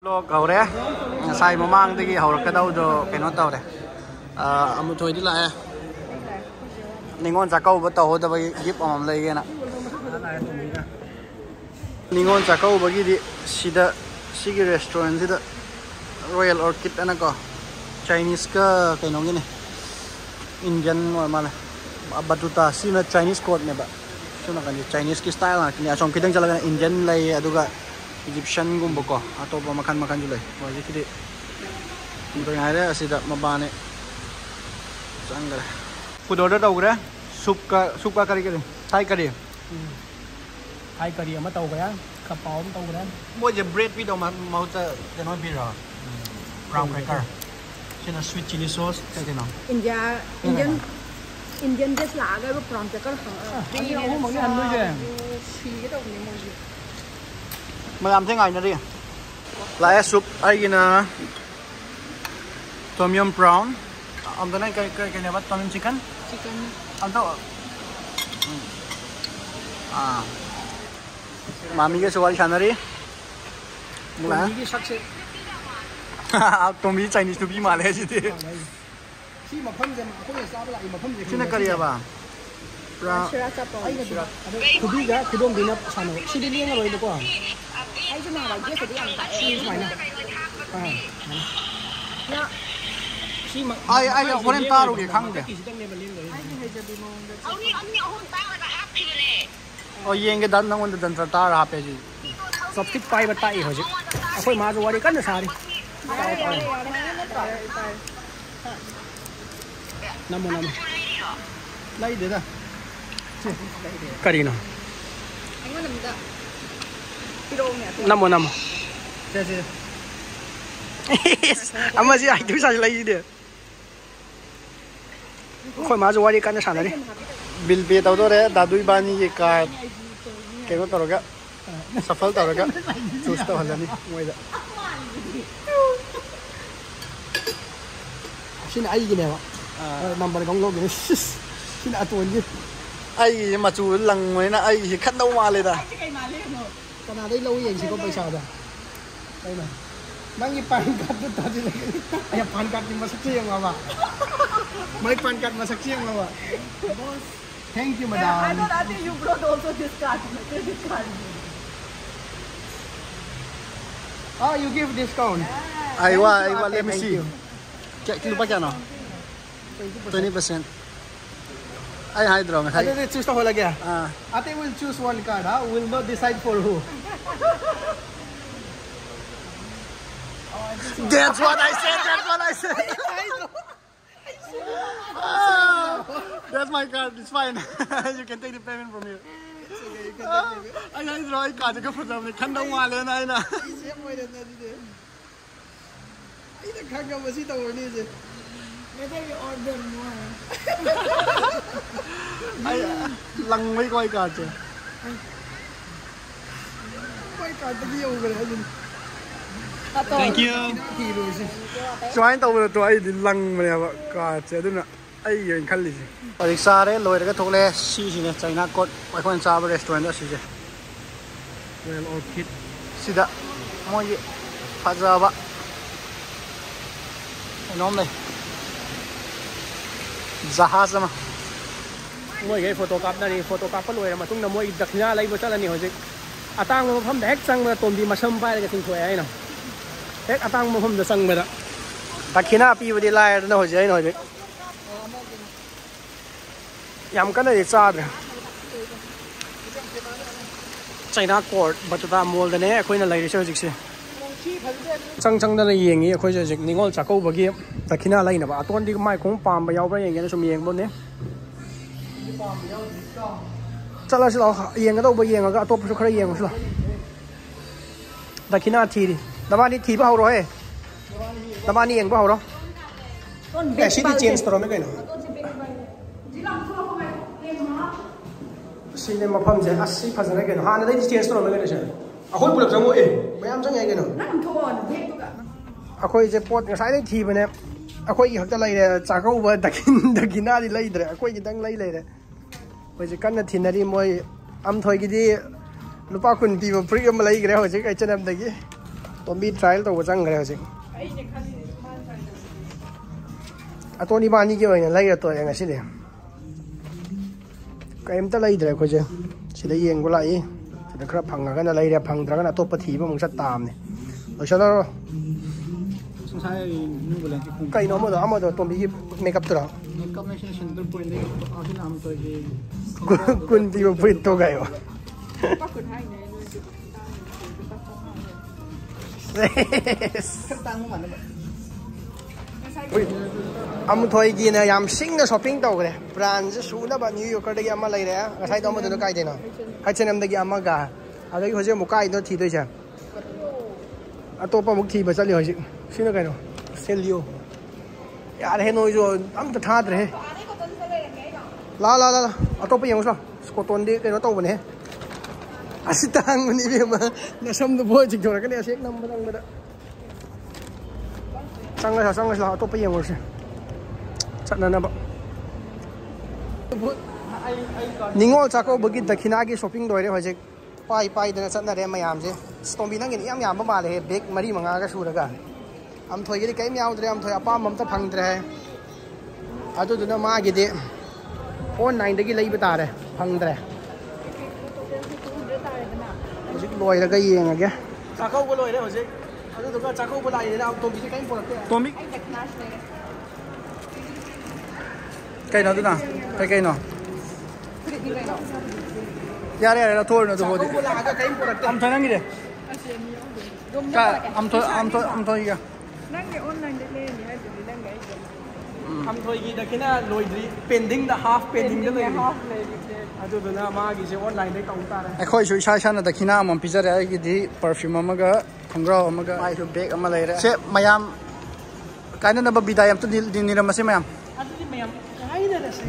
Vlog hore sai mamang dagi haurakadau do keno tawre amu thoidi la Ningol Chakwba taw da bai gift amam leigena Ningol Chakwba gi di sida sigi restaurant sida Royal Orchid anako Chinese ka keno ngene Indian normal batuta sina Chinese code ne ba suna kan Chinese ki style na kini asom kidang jalaga Indian lai aduga Egyptian gumbo ko atopa makan julai wajib kidi untuk yang ada asida mabane sanggar food order tau kira soup ka kari kiri Thai kari Thai kari ama tau kaya kapau tau kira mau je bread pi dong mau ta kenapa bira brown cracker sini sweet chili sauce kayak gini Indian dish lah agak brown cracker ini aku mau ni anu je Malam thế ngày nữa đi lại soup ai gina tom yum prawn ông tên này cái này bắt tom yum chicken ông tahu mami cái soal sana đi mulai ini sakse tom yum Chinese tubi malah sih deh si mapam je aku ni sabar lah mapam je sini kari apa tubi ga kudong dina sana si dia ni ngalo itu ko Ai cuma lagi sedih yang tak ai orang taruh ke kang deh oh iya yang dan nang dan taruh apa sih subscribe pai batai ho je aku ma jo wari kan sari namo lai de da kari na namo ama sih itu saja lagi dia kau masuk wari kan sana ni bill pay tahu tu deh dadui bani ye card kau tahu gak shuffle tahu gak choose tahu lah ni mau ida sini ai gini pak number kong lo gini sini atuan je ai macam lang mana ai kan tahu malah dah karena ada lâu yang sih kau bisa dah đây này mang cái pan card tu tadi lagi ayah pan card ni masak siang apa mai pan card masak siang apa thank you madam I think you brought also this card oh you give discount Aiwa let me see lupa kya no 20% I hide wrong. Ate choose to lagi ya. Ate will choose one card. Will not decide for who. That's what I said. That's my card. It's fine. You can take the payment from here. It's okay. You can take it. I hide wrong card. Just put them. Kan daw wala na ina. Siya mo rin na dito. Ay nagkagawa si tawo ni siya. Maybe you order more. Ay lang may koi card siya. Koi card tadi yung ganun. Thank you. So ay tawo to ay lang man ya card siya dun na. Ay yun khalli siya. Parik sare loy ra ka thokle si ne China code ai khon sa restaurant da si je. Royal Orchid sida moi phajaba. Nom này jahaz mà mỗi cái photo cáp này photo cáp có lùi mà tung là mỗi đặc nhà lấy bớt là nhiều rồi atang mà phong đẹp sang mà tôm đi mà sâm bay cái tình thoại ấy nào đẹp atang mà phong được sang mà đó đặc khina pi vào đi lại nó hồi dưới rồi đấy yam cái này xa rồi China court bắt ta mall đấy nè, khơi là lấy được gì chang da na yeng khoi je jik Ningol Chakwba gi takhina lai na ba aton di mai khong pam ba yaw ba yeng na sum yeng bon ne chala sila yeng ga do ba yeng ga atop su khara yeng sila takhina thi di dama ni thi ba ho ro he dama ni yeng ba ho ro e si di change to ro me kai no sine ma pham je asi phajana kai no ha na dai change to ro me kai na Aku pulak sama bayam sang yang gini. Aku je pot ngasai ni thi bene. Aku i hakta lai le Chakwba dakina di lai dre. Aku i dang lai le. Aku je kan na thinari moi am thoi gi di lupa kun pi ba prik am lai gre ho je kai chanam dagi. Tombi trial to wajang gare hojik. Aton ibani ki oina lai to yang asile. Kaim ta lai dre ko je. Sida yeng go lai. Sida khra phanga kana lai re phang dra kana to pathi ba mung sat tam ne. Osala Sai Ningol Chakwba. kai no mo do amado tombi ki makeup tra. Makeup machine center point de ahi nam to ye. Kun ti bo prit to gayo. Thoi gi na yam sing na shopping to gre brand su na ba New York de gi ama lai re ga sai to mo do kai de no H&M de gi ama ga adai hoje mo kai no thi doi cha atopa muk thi ba chali hoje sino kai no selio yaar he noi jo am ta tha dre la atopa yang so cotton de kai no to bane asitang mani be ma na sam do bo jik jora ka ne sek nam bang ba da sang la atopa yang wo se chat na na ba Ningol Chakwba gi dakhina gi shopping doi re hoje pai da chat na re mayam je storm bi nang ni yam ba ma le bag mari manga ga su daga am thoi gi kai myau dre am thoi apa mam ta phang dre adu du na ma gi de online da gi lai ba ta re phang dre hoje loi da ga yeng ga Chakwba loi re hoje adu du ga Chakwba dai na storm bi kai por Tombi. Kai no duna. Kai no. Yare la thor no do hodi. Am thanang gi de. Ka am thoi ga. Nang ge online de le ni ha de nang ge am thoi gi da kina loi dri pending da half pending da loi adu du na ma gi se online de kaung ta re Ai khoi shui sai sana dakhina am pizza re gi di perfume amaga khongrao amaga mai su bag ama lai re se mayam kaina na ba bidayam to ni ra ma se mayam adu di mayam ai da se